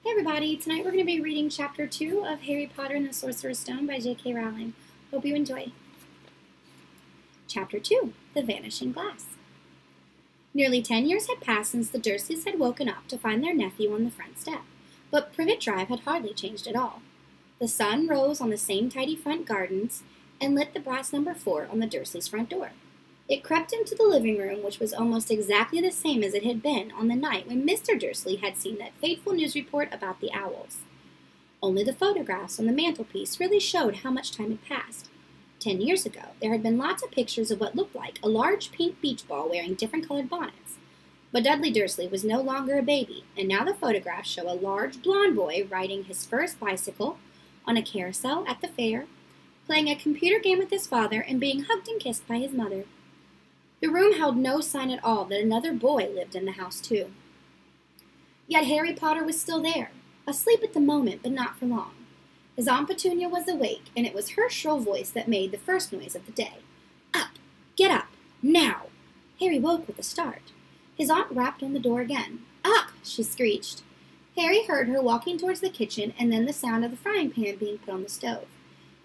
Hey everybody, tonight we're going to be reading Chapter 2 of Harry Potter and the Sorcerer Stone by J.K. Rowling. Hope you enjoy. Chapter 2, The Vanishing Glass. Nearly 10 years had passed since the Dursleys had woken up to find their nephew on the front step, but Privet Drive had hardly changed at all. The sun rose on the same tidy front gardens and lit the brass number 4 on the Dursleys' front door. It crept into the living room, which was almost exactly the same as it had been on the night when Mr. Dursley had seen that fateful news report about the owls. Only the photographs on the mantelpiece really showed how much time had passed. 10 years ago, there had been lots of pictures of what looked like a large pink beach ball wearing different colored bonnets. But Dudley Dursley was no longer a baby, and now the photographs show a large blond boy riding his first bicycle on a carousel at the fair, playing a computer game with his father, and being hugged and kissed by his mother. The room held no sign at all that another boy lived in the house, too. Yet Harry Potter was still there, asleep at the moment, but not for long. His Aunt Petunia was awake, and it was her shrill voice that made the first noise of the day. Up! Get up! Now! Harry woke with a start. His aunt rapped on the door again. Up! She screeched. Harry heard her walking towards the kitchen, and then the sound of the frying pan being put on the stove.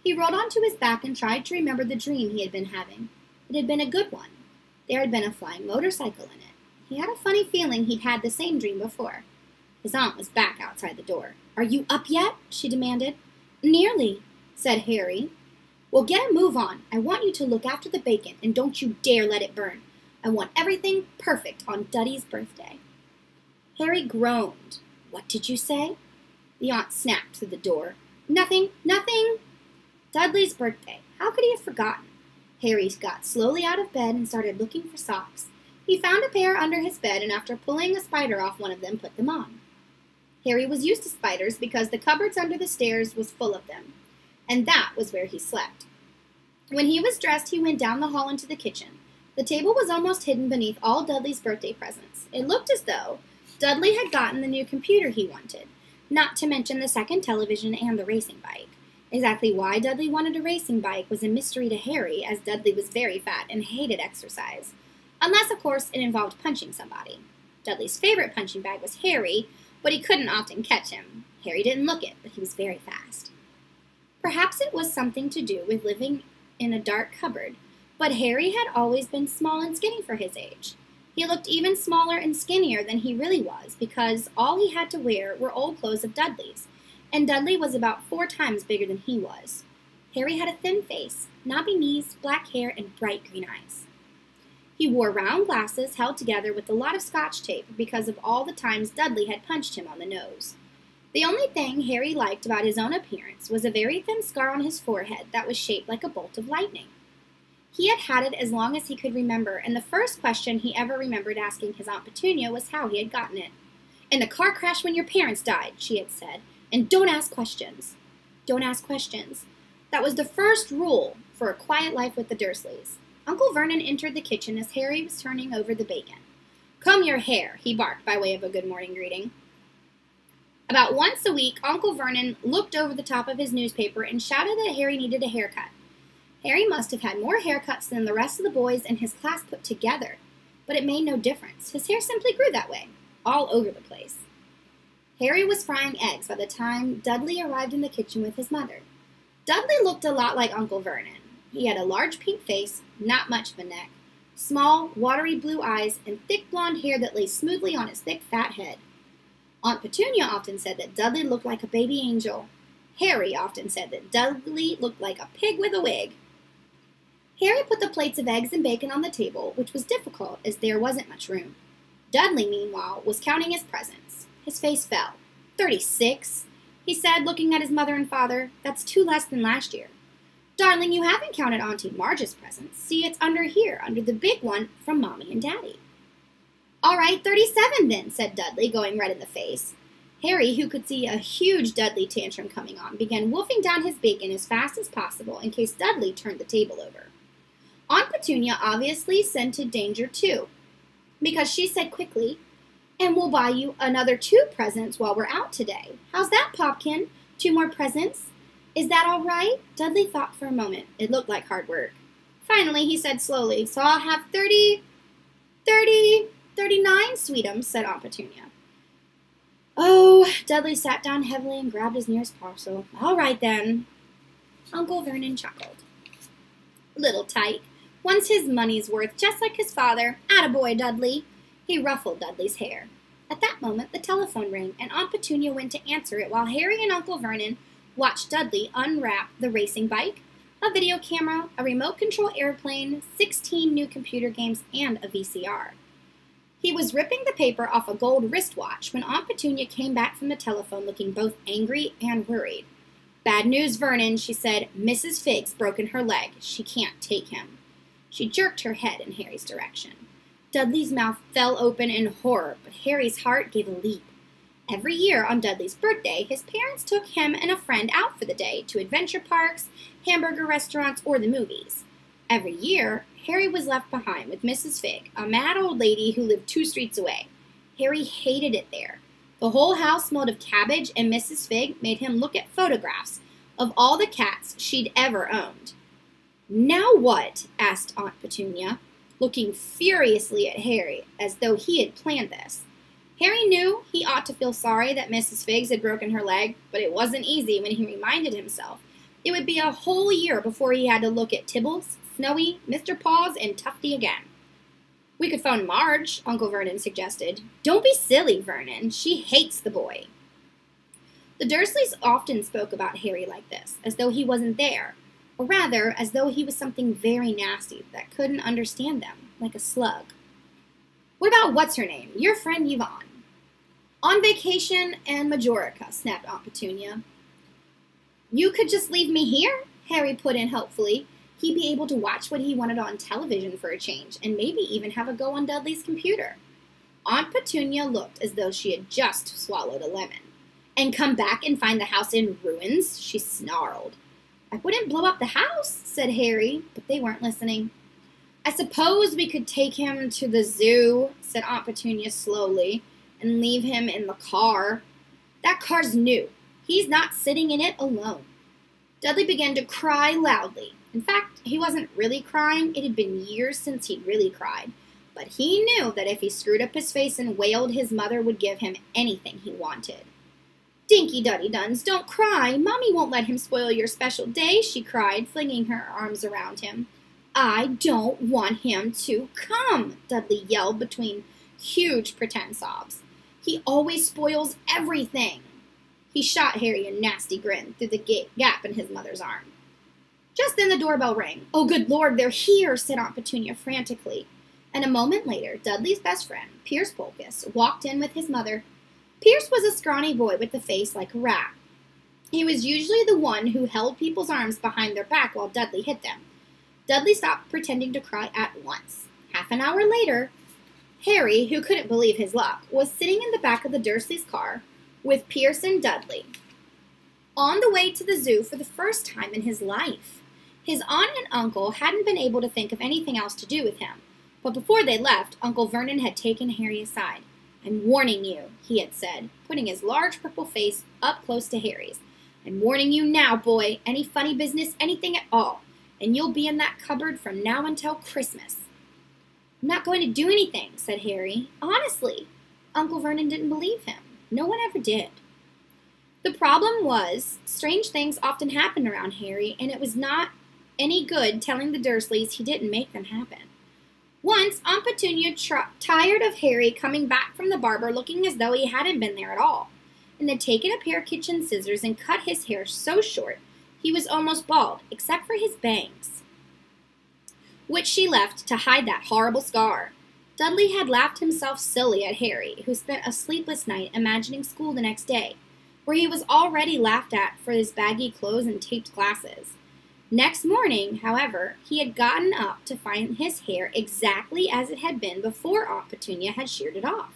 He rolled onto his back and tried to remember the dream he had been having. It had been a good one. There had been a flying motorcycle in it. He had a funny feeling he'd had the same dream before. His aunt was back outside the door. Are you up yet? She demanded. Nearly, said Harry. Well, get a move on. I want you to look after the bacon, and don't you dare let it burn. I want everything perfect on Duddy's birthday. Harry groaned. What did you say? The aunt snapped through the door. Nothing, nothing. Dudley's birthday. How could he have forgotten? Harry got slowly out of bed and started looking for socks. He found a pair under his bed, and after pulling a spider off one of them, put them on. Harry was used to spiders because the cupboards under the stairs was full of them, and that was where he slept. When he was dressed, he went down the hall into the kitchen. The table was almost hidden beneath all Dudley's birthday presents. It looked as though Dudley had gotten the new computer he wanted, not to mention the second television and the racing bike. Exactly why Dudley wanted a racing bike was a mystery to Harry, as Dudley was very fat and hated exercise. Unless, of course, it involved punching somebody. Dudley's favorite punching bag was Harry, but he couldn't often catch him. Harry didn't look it, but he was very fast. Perhaps it was something to do with living in a dark cupboard, but Harry had always been small and skinny for his age. He looked even smaller and skinnier than he really was, because all he had to wear were old clothes of Dudley's, and Dudley was about 4 times bigger than he was. Harry had a thin face, knobby knees, black hair, and bright green eyes. He wore round glasses held together with a lot of Scotch tape because of all the times Dudley had punched him on the nose. The only thing Harry liked about his own appearance was a very thin scar on his forehead that was shaped like a bolt of lightning. He had had it as long as he could remember, and the first question he ever remembered asking his Aunt Petunia was how he had gotten it. "In the car crash when your parents died," she had said. And don't ask questions. Don't ask questions. That was the first rule for a quiet life with the Dursleys. Uncle Vernon entered the kitchen as Harry was turning over the bacon. "Comb your hair," he barked by way of a good morning greeting. About once a week, Uncle Vernon looked over the top of his newspaper and shouted that Harry needed a haircut. Harry must have had more haircuts than the rest of the boys in his class put together, but it made no difference. His hair simply grew that way, all over the place. Harry was frying eggs by the time Dudley arrived in the kitchen with his mother. Dudley looked a lot like Uncle Vernon. He had a large pink face, not much of a neck, small, watery blue eyes, and thick blonde hair that lay smoothly on his thick, fat head. Aunt Petunia often said that Dudley looked like a baby angel. Harry often said that Dudley looked like a pig with a wig. Harry put the plates of eggs and bacon on the table, which was difficult as there wasn't much room. Dudley, meanwhile, was counting his presents. His face fell. 36, he said, looking at his mother and father. That's 2 less than last year. Darling, you haven't counted Auntie Marge's presents. See, it's under here, under the big one from Mommy and Daddy. All right, 37 then, said Dudley, going red in the face. Harry, who could see a huge Dudley tantrum coming on, began wolfing down his bacon as fast as possible in case Dudley turned the table over. Aunt Petunia obviously scented danger, too, because she said quickly, "And we'll buy you another 2 presents while we're out today. How's that, Popkin? 2 more presents? Is that all right?" Dudley thought for a moment. It looked like hard work. Finally, he said slowly, "So I'll have 39, sweetums," said Aunt Petunia. Oh, Dudley sat down heavily and grabbed his nearest parcel. All right, then. Uncle Vernon chuckled. Little tyke. Wants his money's worth, just like his father. Attaboy, Dudley. He ruffled Dudley's hair. At that moment, the telephone rang, and Aunt Petunia went to answer it while Harry and Uncle Vernon watched Dudley unwrap the racing bike, a video camera, a remote control airplane, 16 new computer games, and a VCR. He was ripping the paper off a gold wristwatch when Aunt Petunia came back from the telephone looking both angry and worried. Bad news, Vernon, she said. Mrs. Figg's broken her leg. She can't take him. She jerked her head in Harry's direction. Dudley's mouth fell open in horror, but Harry's heart gave a leap. Every year on Dudley's birthday, his parents took him and a friend out for the day to adventure parks, hamburger restaurants, or the movies. Every year, Harry was left behind with Mrs. Figg, a mad old lady who lived 2 streets away. Harry hated it there. The whole house smelled of cabbage, and Mrs. Figg made him look at photographs of all the cats she'd ever owned. Now what? Asked Aunt Petunia, looking furiously at Harry as though he had planned this. Harry knew he ought to feel sorry that Mrs. Figgs had broken her leg, but it wasn't easy when he reminded himself it would be a whole year before he had to look at Tibbles, Snowy, Mr. Paws, and Tufty again. We could phone Marge, Uncle Vernon suggested. Don't be silly, Vernon. She hates the boy. The Dursleys often spoke about Harry like this, as though he wasn't there, or rather, as though he was something very nasty that couldn't understand them, like a slug. What about what's-her-name, your friend Yvonne? On vacation in Majorca, snapped Aunt Petunia. You could just leave me here, Harry put in hopefully. He'd be able to watch what he wanted on television for a change, and maybe even have a go on Dudley's computer. Aunt Petunia looked as though she had just swallowed a lemon. And come back and find the house in ruins, she snarled. I wouldn't blow up the house, said Harry, but they weren't listening. I suppose we could take him to the zoo, said Aunt Petunia slowly, and leave him in the car. That car's new. He's not sitting in it alone. Dudley began to cry loudly. In fact, he wasn't really crying. It had been years since he'd really cried. But he knew that if he screwed up his face and wailed, his mother would give him anything he wanted. Dinky Duddy Duns, don't cry. Mommy won't let him spoil your special day, she cried, flinging her arms around him. I don't want him to come, Dudley yelled between huge pretend sobs. He always spoils everything. He shot Harry a nasty grin through the gap in his mother's arm. Just then the doorbell rang. Oh, good Lord, they're here, said Aunt Petunia frantically. And a moment later, Dudley's best friend, Pierce Polkus, walked in with his mother. Pierce was a scrawny boy with a face like a rat. He was usually the one who held people's arms behind their back while Dudley hit them. Dudley stopped pretending to cry at once. Half an hour later, Harry, who couldn't believe his luck, was sitting in the back of the Dursleys' car with Pierce and Dudley, on the way to the zoo for the first time in his life. His aunt and uncle hadn't been able to think of anything else to do with him, but before they left, Uncle Vernon had taken Harry aside. I'm warning you, he had said, putting his large purple face up close to Harry's. I'm warning you now, boy. Any funny business, anything at all, and you'll be in that cupboard from now until Christmas. I'm not going to do anything, said Harry. Honestly. Uncle Vernon didn't believe him. No one ever did. The problem was, strange things often happened around Harry, and it was not any good telling the Dursleys he didn't make them happen. Once, Aunt Petunia, tired of Harry coming back from the barber looking as though he hadn't been there at all, and had taken a pair of kitchen scissors and cut his hair so short he was almost bald, except for his bangs, which she left to hide that horrible scar. Dudley had laughed himself silly at Harry, who spent a sleepless night imagining school the next day, where he was already laughed at for his baggy clothes and taped glasses. Next morning, however, he had gotten up to find his hair exactly as it had been before Aunt Petunia had sheared it off.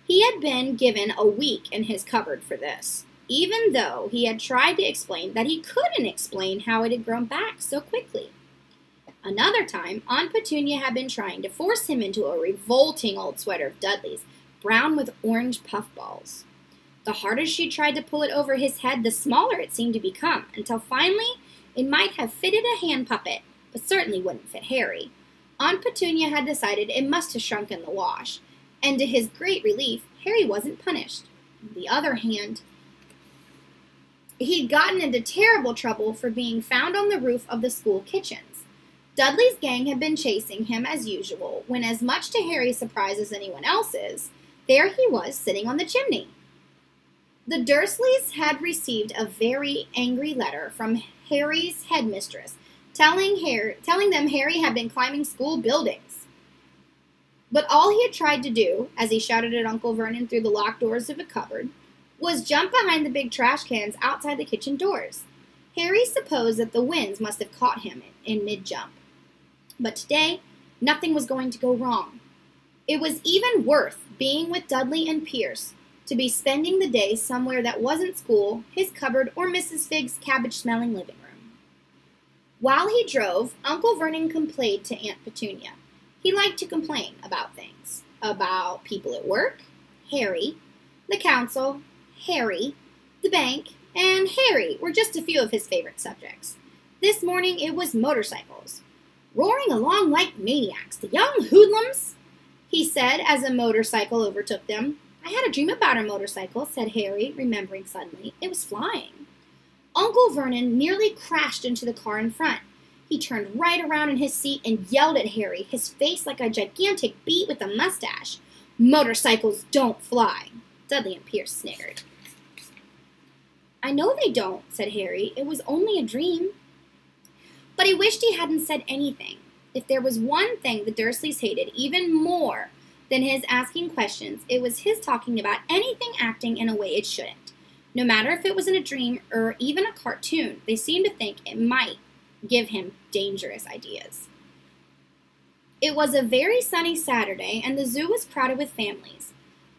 He had been given a week in his cupboard for this, even though he had tried to explain that he couldn't explain how it had grown back so quickly. Another time, Aunt Petunia had been trying to force him into a revolting old sweater of Dudley's, brown with orange puffballs. The harder she tried to pull it over his head, the smaller it seemed to become, until finally it might have fitted a hand puppet, but certainly wouldn't fit Harry. Aunt Petunia had decided it must have shrunk in the wash, and to his great relief, Harry wasn't punished. On the other hand, he'd gotten into terrible trouble for being found on the roof of the school kitchens. Dudley's gang had been chasing him as usual, when, as much to Harry's surprise as anyone else's, there he was sitting on the chimney. The Dursleys had received a very angry letter from Harry's headmistress, telling them Harry had been climbing school buildings. But all he had tried to do, as he shouted at Uncle Vernon through the locked doors of a cupboard, was jump behind the big trash cans outside the kitchen doors. Harry supposed that the winds must have caught him in mid-jump. But today, nothing was going to go wrong. It was even worth being with Dudley and Pierce, to be spending the day somewhere that wasn't school, his cupboard, or Mrs. Figg's cabbage-smelling living room. While he drove, Uncle Vernon complained to Aunt Petunia. He liked to complain about things. About people at work, Harry, the council, Harry, the bank, and Harry were just a few of his favorite subjects. This morning it was motorcycles. "Roaring along like maniacs, the young hoodlums," he said as a motorcycle overtook them. "I had a dream about a motorcycle," said Harry, remembering suddenly. "It was flying." Uncle Vernon nearly crashed into the car in front. He turned right around in his seat and yelled at Harry, his face like a gigantic beet with a mustache. "Motorcycles don't fly." Dudley and Pierce sniggered. "I know they don't," said Harry. "It was only a dream." But he wished he hadn't said anything. If there was one thing the Dursleys hated even more than his asking questions, it was his talking about anything acting in a way it shouldn't. No matter if it was in a dream or even a cartoon, they seemed to think it might give him dangerous ideas. It was a very sunny Saturday, and the zoo was crowded with families.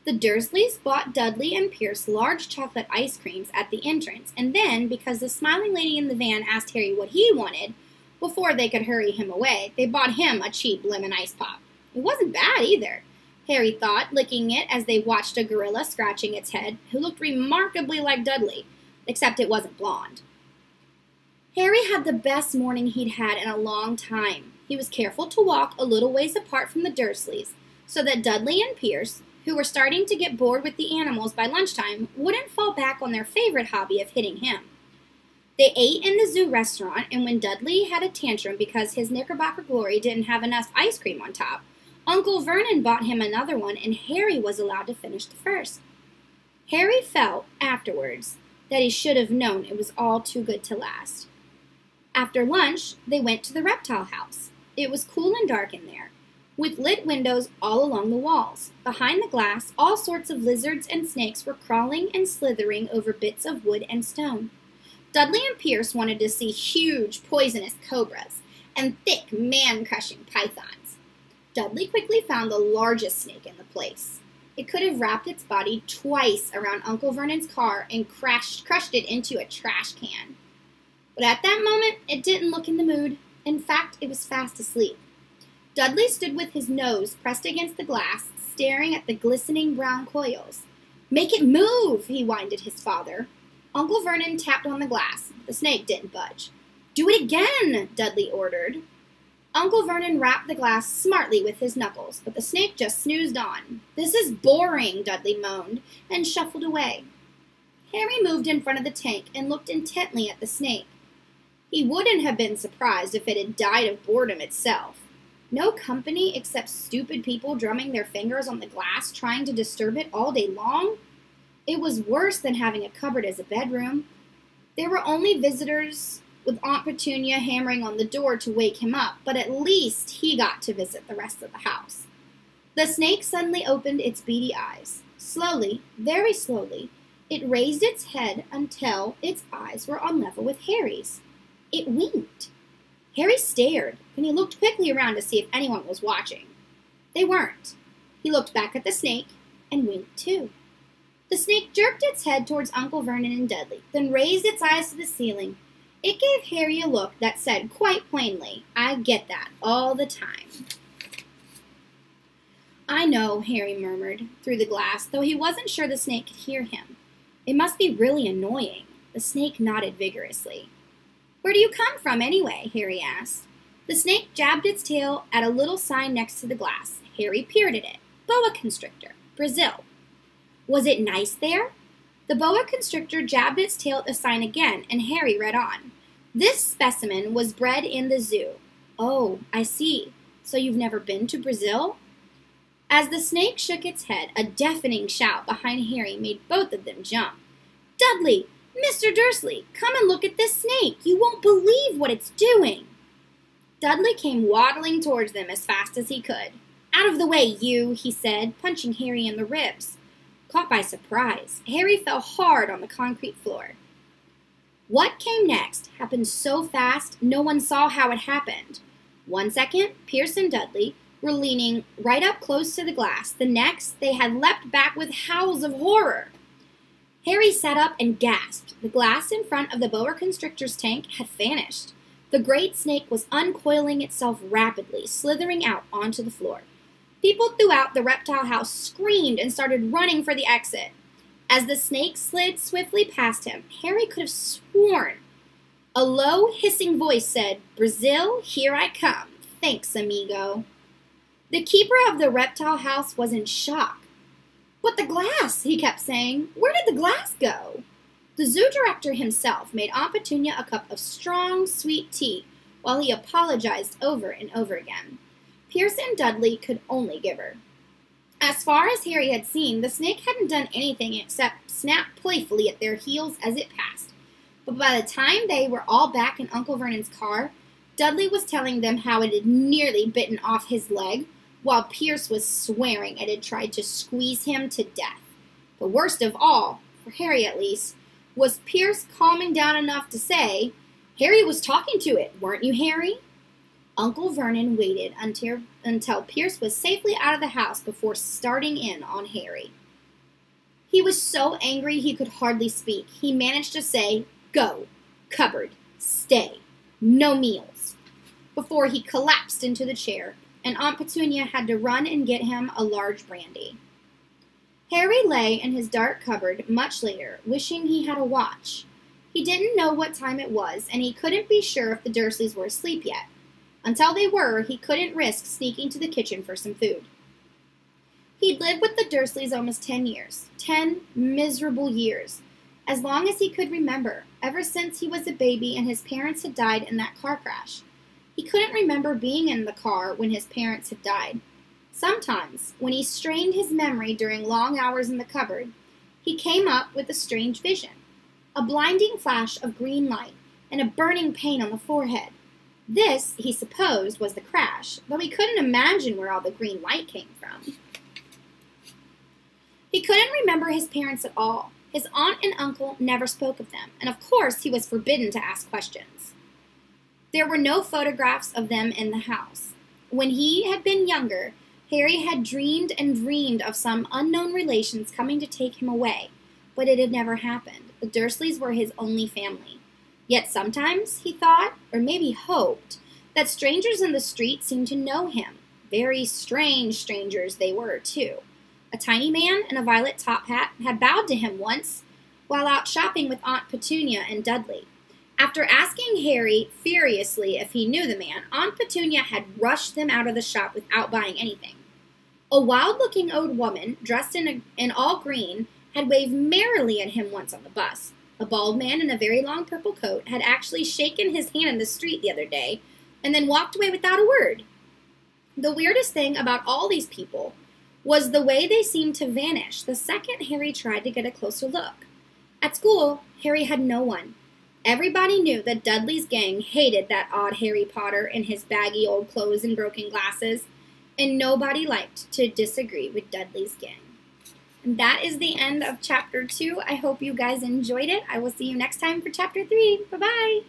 The Dursleys bought Dudley and Pierce large chocolate ice creams at the entrance, and then, because the smiling lady in the van asked Harry what he wanted, before they could hurry him away, they bought him a cheap lemon ice pop. It wasn't bad either, Harry thought, licking it as they watched a gorilla scratching its head, who looked remarkably like Dudley, except it wasn't blonde. Harry had the best morning he'd had in a long time. He was careful to walk a little ways apart from the Dursleys, so that Dudley and Pierce, who were starting to get bored with the animals by lunchtime, wouldn't fall back on their favorite hobby of hitting him. They ate in the zoo restaurant, and when Dudley had a tantrum because his Knickerbocker Glory didn't have enough ice cream on top, Uncle Vernon bought him another one, and Harry was allowed to finish the first. Harry felt, afterwards, that he should have known it was all too good to last. After lunch, they went to the reptile house. It was cool and dark in there, with lit windows all along the walls. Behind the glass, all sorts of lizards and snakes were crawling and slithering over bits of wood and stone. Dudley and Pierce wanted to see huge, poisonous cobras and thick, man-crushing pythons. Dudley quickly found the largest snake in the place. It could have wrapped its body twice around Uncle Vernon's car and crushed it into a trash can. But at that moment, it didn't look in the mood. In fact, it was fast asleep. Dudley stood with his nose pressed against the glass, staring at the glistening brown coils. "Make it move," he whined at his father. Uncle Vernon tapped on the glass. The snake didn't budge. "Do it again," Dudley ordered. Uncle Vernon rapped the glass smartly with his knuckles, but the snake just snoozed on. "This is boring," Dudley moaned, and shuffled away. Harry moved in front of the tank and looked intently at the snake. He wouldn't have been surprised if it had died of boredom itself. No company except stupid people drumming their fingers on the glass trying to disturb it all day long. It was worse than having a cupboard as a bedroom. There were only visitors, with Aunt Petunia hammering on the door to wake him up, but at least he got to visit the rest of the house. The snake suddenly opened its beady eyes. Slowly, very slowly, it raised its head until its eyes were on level with Harry's. It winked. Harry stared, and he looked quickly around to see if anyone was watching. They weren't. He looked back at the snake and winked too. The snake jerked its head towards Uncle Vernon and Dudley, then raised its eyes to the ceiling. It gave Harry a look that said quite plainly, "I get that all the time." "I know," Harry murmured through the glass, though he wasn't sure the snake could hear him. "It must be really annoying." The snake nodded vigorously. "Where do you come from, anyway?" Harry asked. The snake jabbed its tail at a little sign next to the glass. Harry peered at it. "Boa constrictor, Brazil." Was it nice there? The boa constrictor jabbed its tail at the sign again, and Harry read on. This specimen was bred in the zoo. Oh, I see. So you've never been to Brazil? As the snake shook its head, a deafening shout behind Harry made both of them jump. Dudley! Mr. Dursley! Come and look at this snake! You won't believe what it's doing! Dudley came waddling towards them as fast as he could. Out of the way, you, he said, punching Harry in the ribs. Caught by surprise, Harry fell hard on the concrete floor. What came next happened so fast no one saw how it happened. 1 second, Pierce and Dudley were leaning right up close to the glass. The next, they had leapt back with howls of horror. Harry sat up and gasped. The glass in front of the boa constrictor's tank had vanished. The great snake was uncoiling itself rapidly, slithering out onto the floor. People throughout the reptile house screamed and started running for the exit. As the snake slid swiftly past him, Harry could have sworn. A low, hissing voice said, Brazil, here I come. Thanks, amigo. The keeper of the reptile house was in shock. But the glass, he kept saying. Where did the glass go? The zoo director himself made Aunt Petunia a cup of strong, sweet tea while he apologized over and over again. Pierce and Dudley could only give her. As far as Harry had seen, the snake hadn't done anything except snap playfully at their heels as it passed. But by the time they were all back in Uncle Vernon's car, Dudley was telling them how it had nearly bitten off his leg, while Pierce was swearing it had tried to squeeze him to death. The worst of all, for Harry at least, was Pierce calming down enough to say, Harry was talking to it, weren't you, Harry? Uncle Vernon waited until Pierce was safely out of the house before starting in on Harry. He was so angry he could hardly speak. He managed to say, Go, cupboard, stay, no meals, before he collapsed into the chair, and Aunt Petunia had to run and get him a large brandy. Harry lay in his dark cupboard much later, wishing he had a watch. He didn't know what time it was, and he couldn't be sure if the Dursleys were asleep yet. Until they were, he couldn't risk sneaking to the kitchen for some food. He'd lived with the Dursleys almost 10 years. 10 miserable years. As long as he could remember, ever since he was a baby and his parents had died in that car crash. He couldn't remember being in the car when his parents had died. Sometimes, when he strained his memory during long hours in the cupboard, he came up with a strange vision. A blinding flash of green light and a burning pain on the forehead. This, he supposed, was the crash, though he couldn't imagine where all the green light came from. He couldn't remember his parents at all. His aunt and uncle never spoke of them, and of course he was forbidden to ask questions. There were no photographs of them in the house. When he had been younger, Harry had dreamed and dreamed of some unknown relations coming to take him away, but it had never happened. The Dursleys were his only family. Yet sometimes he thought, or maybe hoped, that strangers in the street seemed to know him. Very strange strangers they were, too. A tiny man in a violet top hat had bowed to him once while out shopping with Aunt Petunia and Dudley. After asking Harry furiously if he knew the man, Aunt Petunia had rushed them out of the shop without buying anything. A wild-looking old woman, dressed in all green, had waved merrily at him once on the bus. A bald man in a very long purple coat had actually shaken his hand in the street the other day and then walked away without a word. The weirdest thing about all these people was the way they seemed to vanish the second Harry tried to get a closer look. At school, Harry had no one. Everybody knew that Dudley's gang hated that odd Harry Potter in his baggy old clothes and broken glasses, and nobody liked to disagree with Dudley's gang. And that is the end of Chapter 2. I hope you guys enjoyed it. I will see you next time for Chapter 3. Bye-bye!